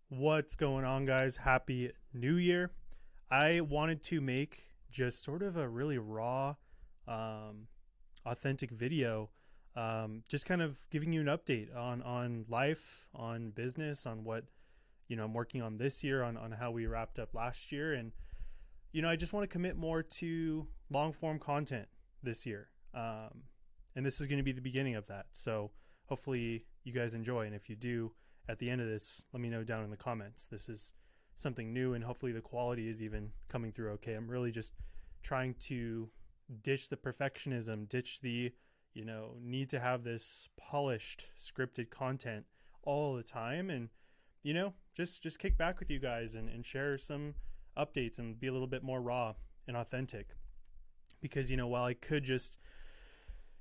What's going on, guys? Happy New Year. I wanted to make just sort of a really raw, um, authentic video, just kind of giving you an update on life, on business, on what I'm working on this year, on how we wrapped up last year, and I just want to commit more to long form content this year, and this is going to be the beginning of that. So hopefully you guys enjoy, and if you do, at the end of this, let me know down in the comments. This is something new, and hopefully the quality is even coming through okay. I'm really just trying to ditch the perfectionism, ditch the need to have this polished scripted content all the time, and just kick back with you guys and share some updates and be a little bit more raw and authentic. Because while I could just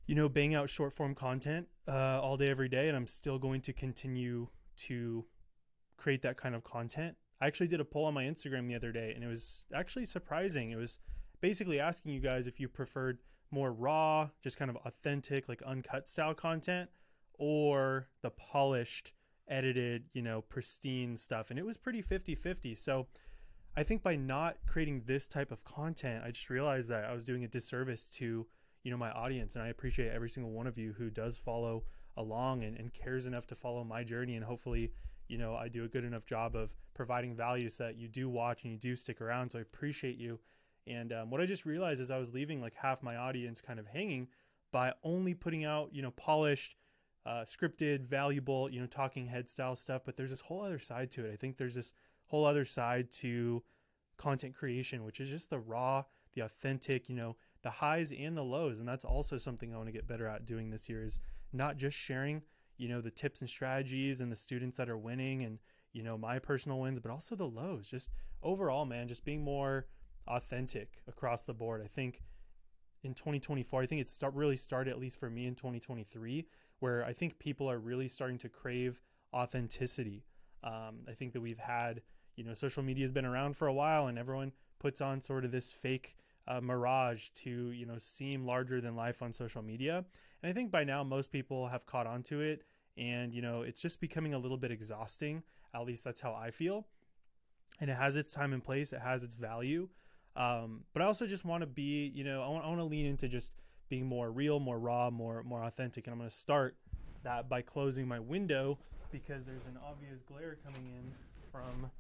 bang out short form content all day every day, and I'm still going to continue to create that kind of content. I actually did a poll on my Instagram the other day, and it was actually surprising. It was basically asking you guys if you preferred more raw, just kind of authentic, like uncut style content, or the polished, edited, pristine stuff. And it was pretty 50-50. So I think by not creating this type of content, I just realized that I was doing a disservice to my audience. And I appreciate every single one of you who does follow along and cares enough to follow my journey. And hopefully I do a good enough job of providing value so that you do watch and you do stick around. So I appreciate you. And what I just realized is I was leaving like half my audience kind of hanging by only putting out polished, scripted, valuable, talking head style stuff. But there's this whole other side to it. I think there's this whole other side to content creation, which is just the raw, the authentic, the highs and the lows. And that's also something I want to get better at doing this year, is not just sharing the tips and strategies and the students that are winning and my personal wins, but also the lows. Just overall, man, just being more authentic across the board. I think in 2024, I think really started, at least for me, in 2023, where I think people are really starting to crave authenticity. I think that we've had social media has been around for a while, and everyone puts on sort of this fake mirage to seem larger than life on social media. And I think by now most people have caught on to it, and it's just becoming a little bit exhausting. At least that's how I feel. And it has its time and place, it has its value, but I also just want to be I want to lean into just being more real, more raw, more authentic. And I'm going to start that by closing my window because there's an obvious glare coming in from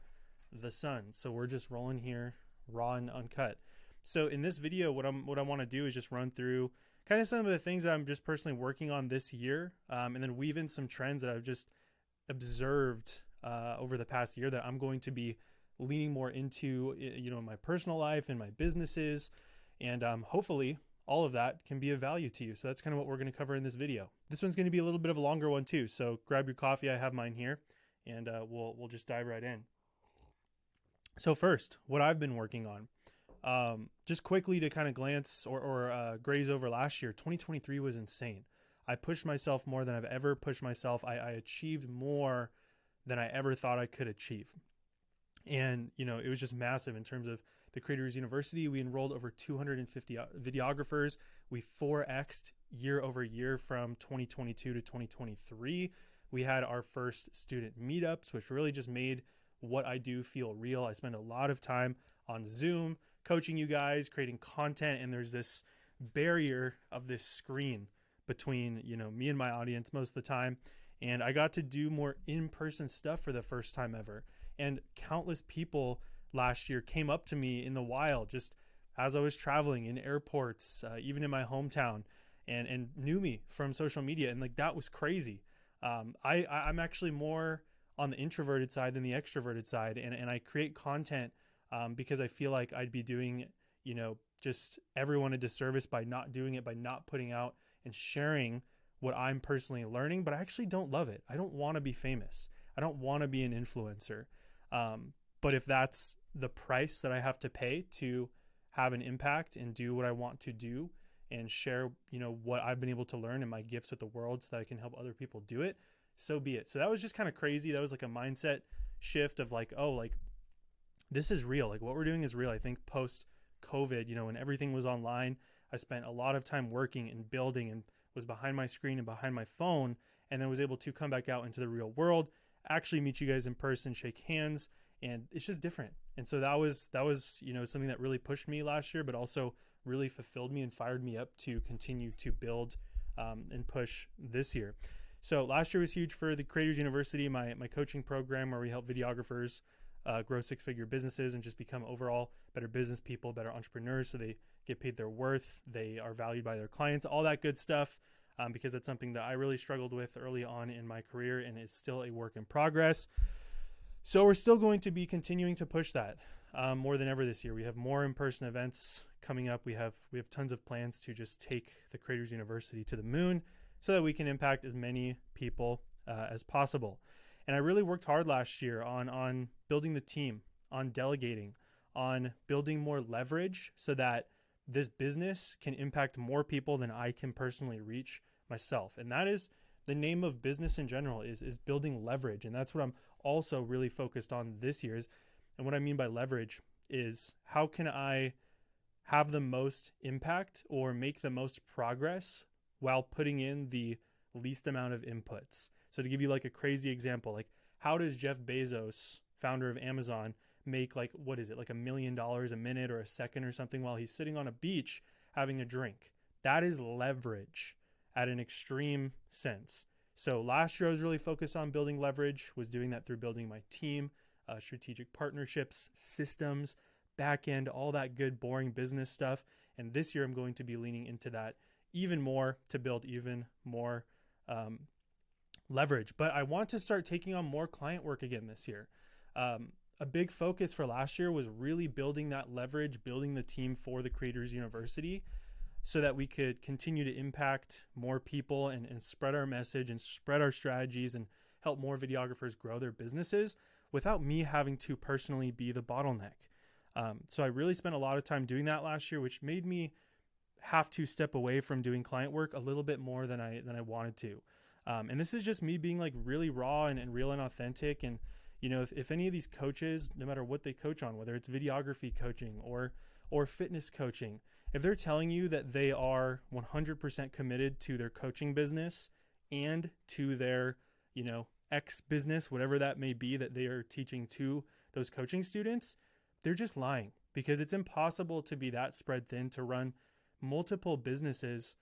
the sun. So we're just rolling here raw and uncut. So in this video, what I want to do is just run through kind of some of the things that I'm just personally working on this year, and then weave in some trends that I've just observed over the past year that I'm going to be leaning more into, in my personal life and my businesses, and hopefully all of that can be of value to you. So that's kind of what we're going to cover in this video. This one's going to be a little bit of a longer one too. So grab your coffee. I have mine here, and we'll just dive right in. So first, what I've been working on. Just quickly to kind of glance or graze over last year, 2023 was insane. I pushed myself more than I've ever pushed myself. I achieved more than I ever thought I could achieve. And, it was just massive in terms of the Creators University. We enrolled over 250 videographers. We 4x'd year over year from 2022 to 2023. We had our first student meetups, which really just made what I do feel real. I spend a lot of time on Zoom coaching you guys, creating content, and there's this barrier of this screen between me and my audience most of the time. And I got to do more in-person stuff for the first time ever, and countless people last year came up to me in the wild just as I was traveling, in airports, even in my hometown, and knew me from social media. And like, that was crazy. I'm actually more on the introverted side than the extroverted side, and I create content because I feel like I'd be doing, just everyone a disservice by not doing it, by not putting out and sharing what I'm personally learning. But I actually don't love it. I don't want to be famous. I don't want to be an influencer. But if that's the price that I have to pay to have an impact and do what I want to do and share, what I've been able to learn and my gifts with the world so that I can help other people do it, so be it. So that was just kind of crazy. That was like a mindset shift of like, oh, like, this is real. Like, what we're doing is real. I think post COVID, when everything was online, I spent a lot of time working and building and was behind my screen and behind my phone, and then was able to come back out into the real world actually meet you guys in person, shake hands, and it's just different. And so that was something that really pushed me last year, but also really fulfilled me and fired me up to continue to build and push this year. So last year was huge for the Creators University, my coaching program where we help videographers grow six-figure businesses and just become overall better business people, better entrepreneurs, so they get paid their worth, they are valued by their clients, all that good stuff, because that's something that I really struggled with early on in my career and is still a work in progress. So we're still going to be continuing to push that more than ever this year. We have more in-person events coming up. We have tons of plans to just take the Creators University to the moon so that we can impact as many people as possible. And I really worked hard last year on building the team, on delegating, on building more leverage so that this business can impact more people than I can personally reach myself. And that is the name of business in general, is building leverage. And that's what I'm also really focused on this year. And what I mean by leverage is, how can I have the most impact or make the most progress while putting in the least amount of inputs. So to give you like a crazy example, like how does Jeff Bezos, founder of Amazon, make like $1 million a minute or a second or something while he's sitting on a beach having a drink? That is leverage at an extreme sense. So last year I was really focused on building leverage, was doing that through building my team, strategic partnerships, systems, back end, all that good, boring business stuff. And this year I'm going to be leaning into that even more to build even more leverage. But I want to start taking on more client work again this year. A big focus for last year was really building that leverage, building the team for the Creators University so that we could continue to impact more people and spread our message and spread our strategies and help more videographers grow their businesses without me having to personally be the bottleneck. So I really spent a lot of time doing that last year, which made me have to step away from doing client work a little bit more than I wanted to. And this is just me being like really raw and real and authentic. And, if any of these coaches, no matter what they coach on, whether it's videography coaching or fitness coaching, if they're telling you that they are 100% committed to their coaching business and to their, X business, whatever that may be that they are teaching to those coaching students, they're just lying, because it's impossible to be that spread thin to run multiple businesses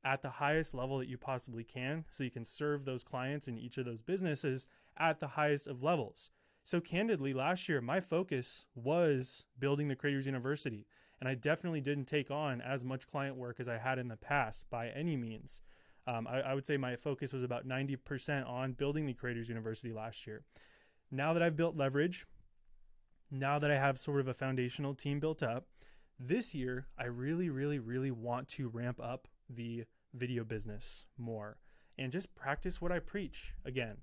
at the highest level that you possibly can, so you can serve those clients in each of those businesses at the highest of levels. So candidly, last year, my focus was building the Creators University, and I definitely didn't take on as much client work as I had in the past by any means. I would say my focus was about 90% on building the Creators University last year. Now that I've built leverage, now that I have sort of a foundational team built up, this year, I really, really, really want to ramp up the video business more and just practice what I preach again.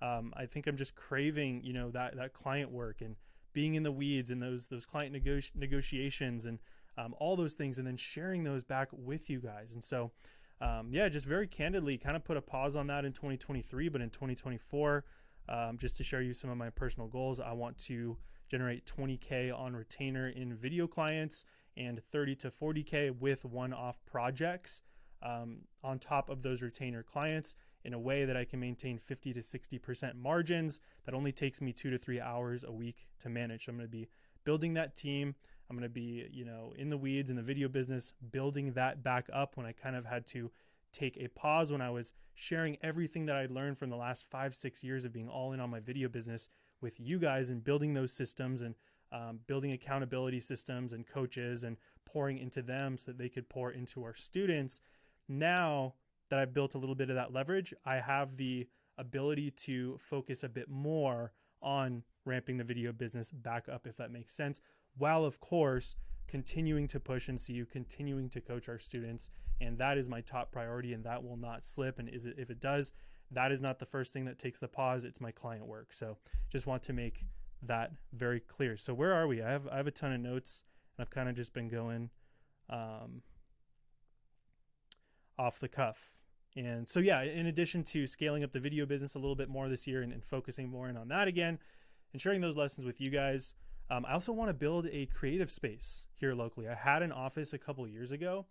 I think I'm just craving, that client work and being in the weeds and those client negotiations and all those things, and then sharing those back with you guys. And so, just very candidly kind of put a pause on that in 2023, but in 2024, just to share you some of my personal goals, I want to generate 20K on retainer in video clients and 30 to 40K with one-off projects on top of those retainer clients in a way that I can maintain 50 to 60% margins. That only takes me 2 to 3 hours a week to manage. So I'm going to be building that team. I'm going to be, in the weeds in the video business, building that back up when I kind of had to take a pause when I was sharing everything that I'd learned from the last 5-6 years of being all in on my video business with you guys and building those systems and building accountability systems and coaches and pouring into them so that they could pour into our students. Now that I've built a little bit of that leverage, I have the ability to focus a bit more on ramping the video business back up, if that makes sense, while of course continuing to push and CU, continuing to coach our students. And that is my top priority, and that will not slip. And if it does, that is not the first thing that takes the pause. It's my client work. So just want to make that very clear. So where are we? I have a ton of notes, and I've kind of just been going off the cuff. And so, in addition to scaling up the video business a little bit more this year and focusing more in on that again and sharing those lessons with you guys, I also want to build a creative space here locally. I had an office a couple years ago,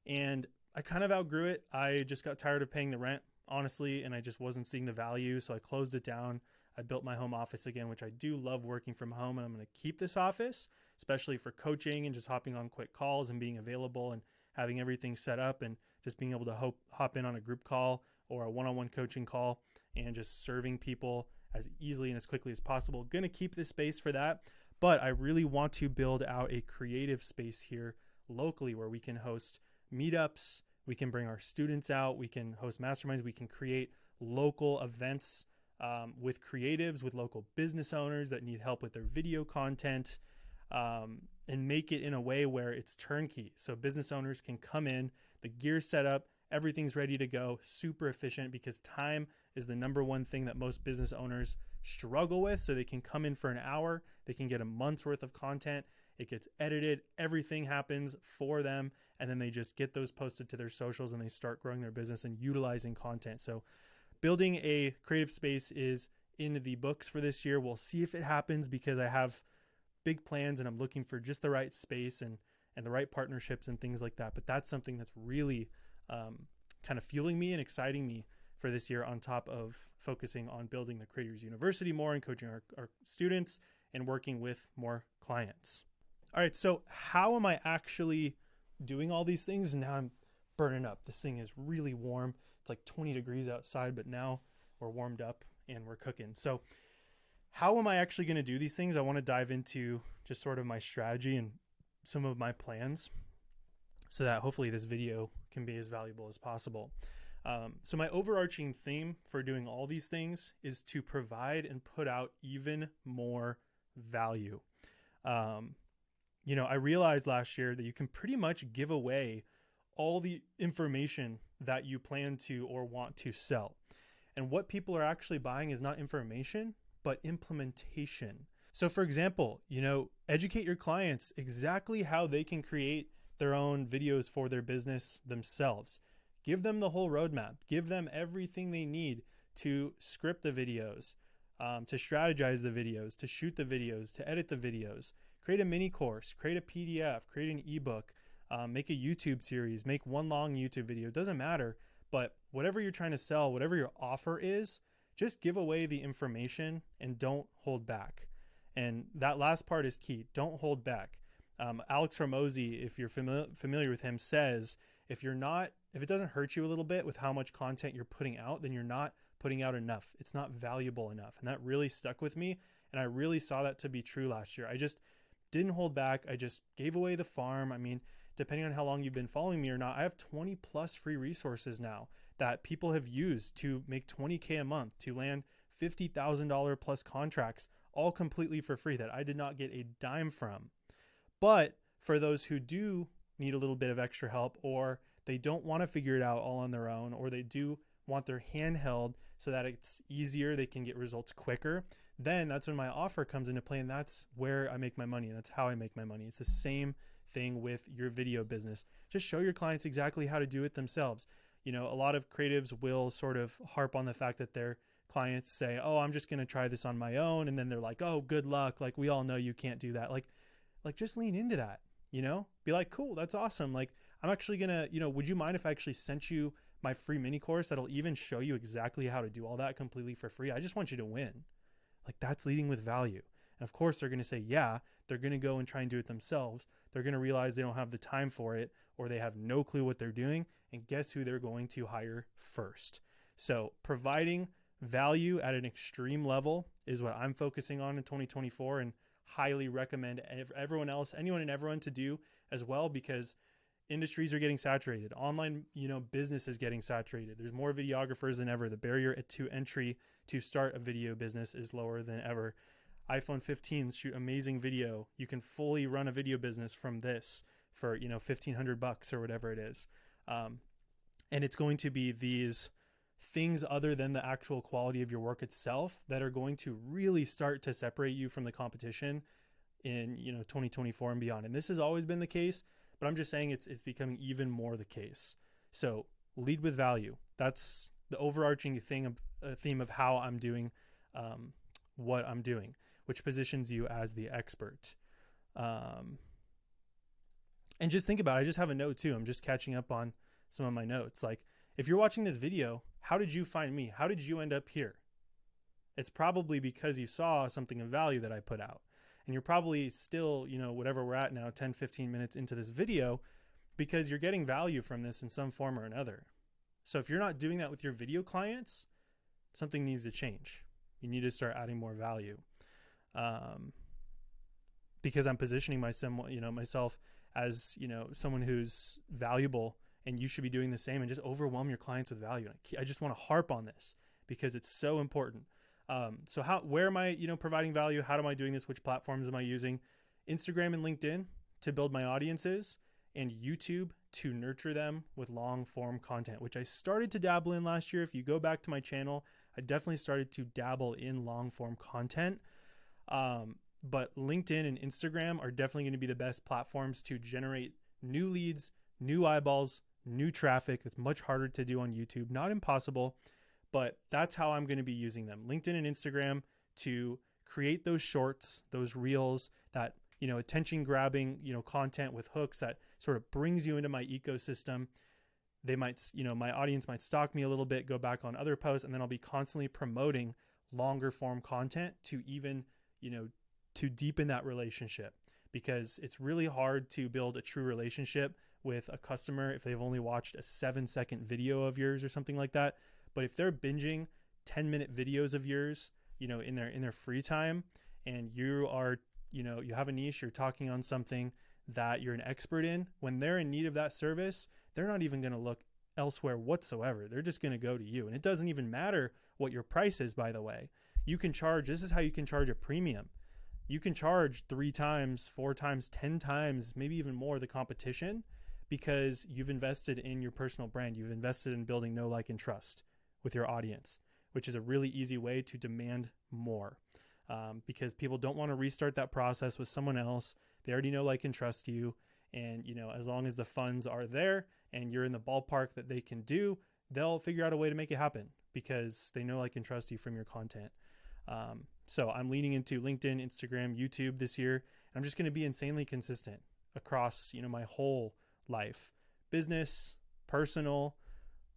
and I kind of outgrew it. I just got tired of paying the rent, honestly, and I just wasn't seeing the value, so I closed it down. I built my home office again, which I do love working from home, and I'm going to keep this office, especially for coaching and just hopping on quick calls and being available and having everything set up and just being able to hop in on a group call or a one-on-one coaching call and just serving people as easily and as quickly as possible. Going to keep this space for that, but I really want to build out a creative space here locally where we can host meetups, we can bring our students out, we can host masterminds, we can create local events with creatives, with local business owners that need help with their video content, and make it in a way where it's turnkey. So business owners can come in, the gear's set up, everything's ready to go, super efficient, because time is the number one thing that most business owners struggle with. So they can come in for an hour, they can get a month's worth of content, it gets edited, everything happens for them, and then they just get those posted to their socials and they start growing their business and utilizing content. So building a creative space is in the books for this year. We'll see if it happens, because I have big plans and I'm looking for just the right space and the right partnerships and things like that. But that's something that's really kind of fueling me and exciting me for this year, on top of focusing on building the Creators University more and coaching our students and working with more clients. All right, so how am I actually doing all these things? And now I'm burning up. This thing is really warm. It's like 20 degrees outside, but now we're warmed up and we're cooking. So how am I actually going to do these things? I want to dive into just sort of my strategy and some of my plans so that hopefully this video can be as valuable as possible. So my overarching theme for doing all these things is to provide and put out even more value. I realized last year that you can pretty much give away all the information that you plan to or want to sell. And what people are actually buying is not information, but implementation. So for example, educate your clients exactly how they can create their own videos for their business themselves. Give them the whole roadmap. Give them everything they need to script the videos, to strategize the videos, to shoot the videos, to edit the videos, create a mini course, create a PDF, create an ebook, make a YouTube series, make one long YouTube video. It doesn't matter, but whatever you're trying to sell, whatever your offer is, just give away the information and don't hold back. And that last part is key. Don't hold back. Alex Hormozi, if you're familiar with him, says if it doesn't hurt you a little bit with how much content you're putting out, then you're not putting out enough. It's not valuable enough. And that really stuck with me. And I really saw that to be true last year. I just didn't hold back. I just gave away the farm. I mean, depending on how long you've been following me or not, I have 20 plus free resources now that people have used to make $20K a month, to land $50,000 plus contracts, all completely for free, that I did not get a dime from. But for those who do need a little bit of extra help, or they don't want to figure it out all on their own, or they do want their hand held so that it's easier, they can get results quicker, then that's when my offer comes into play, and that's where I make my money, and that's how I make my money. It's the same thing with your video business. Just show your clients exactly how to do it themselves. A lot of creatives will sort of harp on the fact that their clients say, oh, I'm just going to try this on my own. And then they're like, oh, good luck. Like, we all know you can't do that. Like just lean into that, be like, cool, that's awesome. Like, I'm actually going to, would you mind if I actually sent you my free mini course that'll even show you exactly how to do all that completely for free? I just want you to win. Like, that's leading with value. And of course they're going to say, yeah, they're going to go and try and do it themselves. They're going to realize they don't have the time for it, or they have no clue what they're doing. And guess who they're going to hire first? So providing value at an extreme level is what I'm focusing on in 2024, and highly recommend anyone and everyone to do as well, because industries are getting saturated. Online, business is getting saturated. There's more videographers than ever. The barrier to entry to start a video business is lower than ever. iPhone 15s shoot amazing video. You can fully run a video business from this for, $1,500 or whatever it is. And it's going to be these things other than the actual quality of your work itself that are going to really start to separate you from the competition in 2024 and beyond. And this has always been the case, but I'm just saying it's becoming even more the case. So lead with value. That's the overarching theme of how I'm doing what I'm doing, which positions you as the expert. And just think about it. I just have a note too. I'm just catching up on some of my notes. Like, if you're watching this video, how did you find me? How did you end up here? it's probably because you saw something of value that I put out. And you're probably still, whatever we're at now, 10, 15 minutes into this video, because you're getting value from this in some form or another. So if you're not doing that with your video clients, something needs to change. You need to start adding more value. Because I'm positioning myself as, someone who's valuable, and you should be doing the same, and just overwhelm your clients with value. And I just want to harp on this because it's so important. So where am I, providing value? How am I doing this? Which platforms am I using? Instagram and LinkedIn to build my audiences, and YouTube to nurture them with long form content, which I started to dabble in last year. If you go back to my channel, I definitely started to dabble in long form content. But LinkedIn and Instagram are definitely going to be the best platforms to generate new leads, new eyeballs, new traffic. That's much harder to do on YouTube. Not impossible, but that's how I'm going to be using them. LinkedIn and Instagram to create those shorts, those reels, that, attention grabbing, content with hooks that sort of brings you into my ecosystem. They might, my audience might stalk me a little bit, go back on other posts, and then I'll be constantly promoting longer form content to even, to deepen that relationship, because it's really hard to build a true relationship with a customer if they've only watched a 7-second video of yours or something like that. But if they're binging 10-minute videos of yours, in their free time, and you are, you have a niche, you're talking on something that you're an expert in, when they're in need of that service, they're not even going to look elsewhere whatsoever. They're just going to go to you. And it doesn't even matter what your price is, by the way. You can charge, this is how you can charge a premium. You can charge 3 times, 4 times, 10 times, maybe even more the competition, because you've invested in your personal brand. You've invested in building know, like, and trust with your audience, which is a really easy way to demand more, because people don't want to restart that process with someone else. They already know, like, and trust you. And, as long as the funds are there and you're in the ballpark that they can do, they'll figure out a way to make it happen because they know, like, and trust you from your content. So I'm leaning into LinkedIn, Instagram, YouTube this year. And I'm just going to be insanely consistent across, my whole life, business, personal,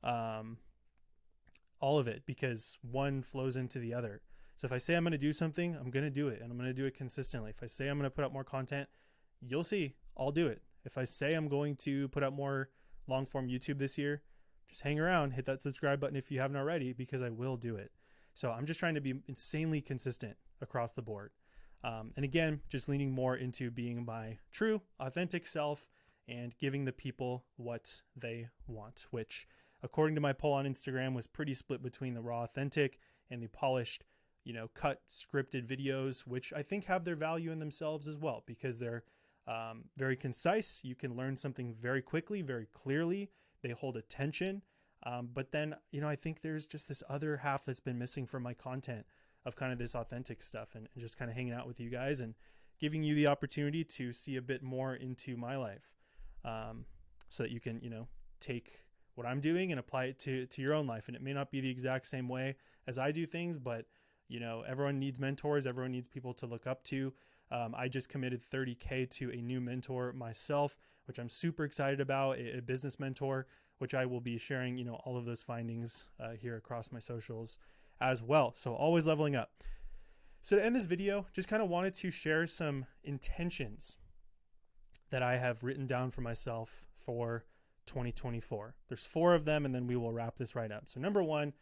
all of it, because one flows into the other. So if I say I'm going to do something, I'm going to do it, and I'm going to do it consistently. If I say I'm going to put up more content, you'll see, I'll do it. If I say I'm going to put up more long form YouTube this year, just hang around, hit that subscribe button if you haven't already, because I will do it. So I'm just trying to be insanely consistent across the board. And again, just leaning more into being my true, authentic self and giving the people what they want, which, according to my poll on Instagram, was pretty split between the raw, authentic and the polished, cut scripted videos, which I think have their value in themselves as well, because they're very concise. You can learn something very quickly, very clearly. They hold attention. But then, I think there's just this other half that's been missing from my content of kind of this authentic stuff and just kind of hanging out with you guys and giving you the opportunity to see a bit more into my life, so that you can, take what I'm doing and apply it to your own life. And it may not be the exact same way as I do things, but, everyone needs mentors. Everyone needs people to look up to. I just committed $30K to a new mentor myself, which I'm super excited about, a business mentor, which I will be sharing, all of those findings here across my socials as well. So always leveling up. So to end this video, just kind of wanted to share some intentions that I have written down for myself for 2024. There's 4 of them, and then we will wrap this right up. So number 1,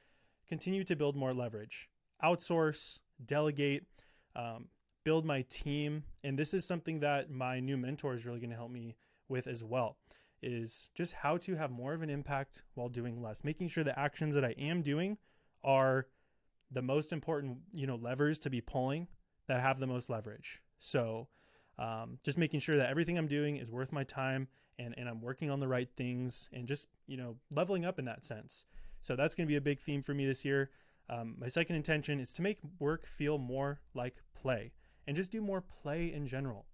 continue to build more leverage, outsource, delegate, build my team. And this is something that my new mentor is really going to help me with as well, is just how to have more of an impact while doing less, making sure the actions that I am doing are the most important, levers to be pulling that have the most leverage. So just making sure that everything I'm doing is worth my time and I'm working on the right things and just, leveling up in that sense. So that's going to be a big theme for me this year. My second intention is to make work feel more like play and just do more play in general.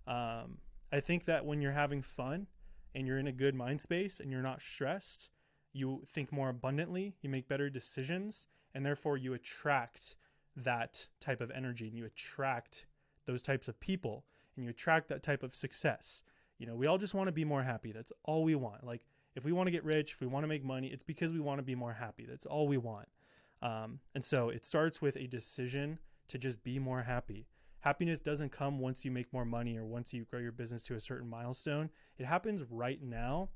I think that when you're having fun and you're in a good mind space and you're not stressed, you think more abundantly, you make better decisions, and therefore you attract that type of energy and you attract those types of people and you attract that type of success. We all just want to be more happy. That's all we want. Like, if we want to get rich, if we want to make money, it's because we want to be more happy. That's all we want. And so it starts with a decision to just be more happy. Happiness doesn't come once you make more money or once you grow your business to a certain milestone. It happens right now.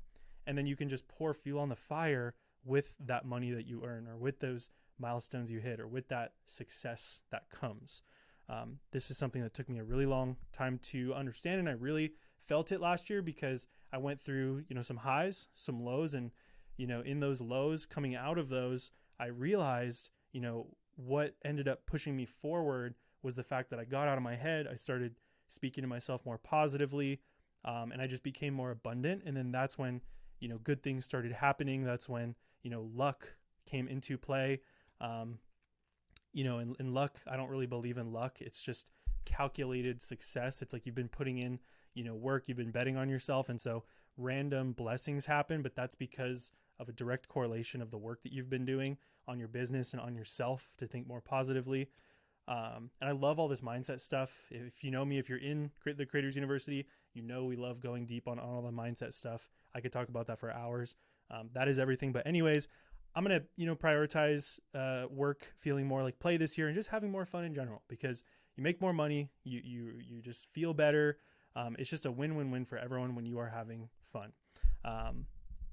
And then you can just pour fuel on the fire with that money that you earn, or with those milestones you hit, or with that success that comes. This is something that took me a really long time to understand, and I really felt it last year because I went through, some highs, some lows, and, in those lows, coming out of those, I realized, what ended up pushing me forward was the fact that I got out of my head. I started speaking to myself more positively, and I just became more abundant. And then that's when, good things started happening. That's when, luck came into play. In luck, I don't really believe in luck. It's just calculated success. It's like you've been putting in, work, you've been betting on yourself. And so random blessings happen, but that's because of a direct correlation of the work that you've been doing on your business and on yourself to think more positively. And I love all this mindset stuff. If you know me, if you're in the Creators University, we love going deep on all the mindset stuff. I could talk about that for hours. That is everything. But anyways, I'm going to, prioritize work, feeling more like play this year, and just having more fun in general, because you make more money, you just feel better. It's just a win-win-win for everyone when you are having fun.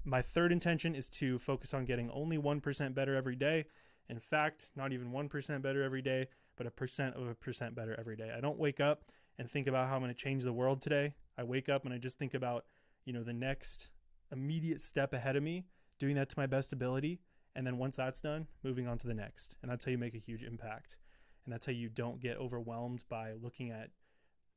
My third intention is to focus on getting only 1% better every day. In fact, not even 1% better every day, but 1% better every day. I don't wake up and think about how I'm going to change the world today. I wake up and I just think about, the next immediate step ahead of me, doing that to my best ability. And then once that's done, moving on to the next. And that's how you make a huge impact. And that's how you don't get overwhelmed by looking at,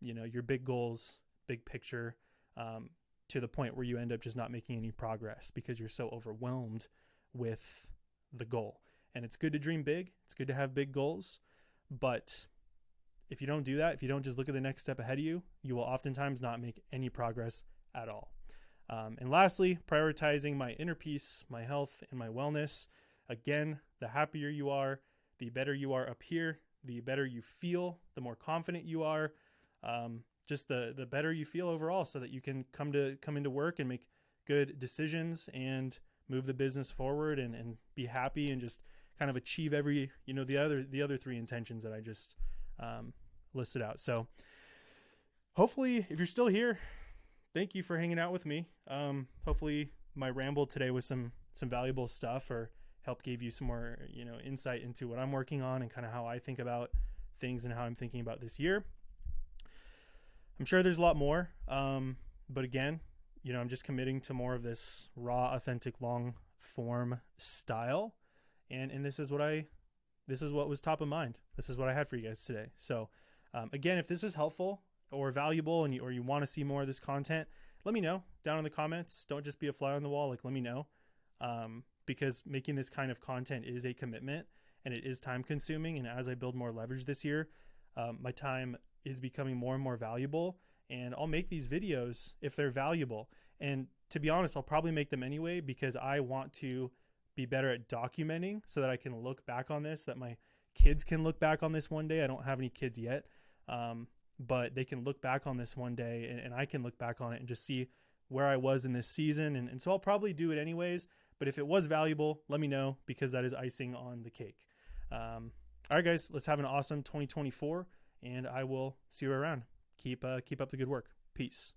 your big goals, big picture, to the point where you end up just not making any progress because you're so overwhelmed with the goal. And it's good to dream big. It's good to have big goals. But if you don't do that, if you don't just look at the next step ahead of you, you will oftentimes not make any progress at all. And lastly, prioritizing my inner peace, my health, and my wellness. Again, the happier you are, the better you are up here, the better you feel, the more confident you are, just the better you feel overall, so that you can come into work and make good decisions and move the business forward and be happy and just kind of achieve every, the other three intentions that I just listed out. So hopefully, if you're still here, thank you for hanging out with me. Hopefully my ramble today was some valuable stuff, or help gave you some more, insight into what I'm working on and kind of how I think about things and how I'm thinking about this year. I'm sure there's a lot more. But again, I'm just committing to more of this raw, authentic, long form style. And this is what was top of mind. This is what I had for you guys today. So, again, if this was helpful or valuable, and you want to see more of this content, let me know down in the comments. Don't just be a fly on the wall. Let me know. Because making this kind of content is a commitment, and it is time consuming. And as I build more leverage this year, my time is becoming more and more valuable, and I'll make these videos if they're valuable. And to be honest, I'll probably make them anyway, because I want to be better at documenting so that I can look back on this, that my kids can look back on this one day. I don't have any kids yet. But they can look back on this one day, and I can look back on it and just see where I was in this season. And so I'll probably do it anyways, but if it was valuable, let me know, because that is icing on the cake. All right, guys, let's have an awesome 2024, and I will see you around. Keep up the good work. Peace.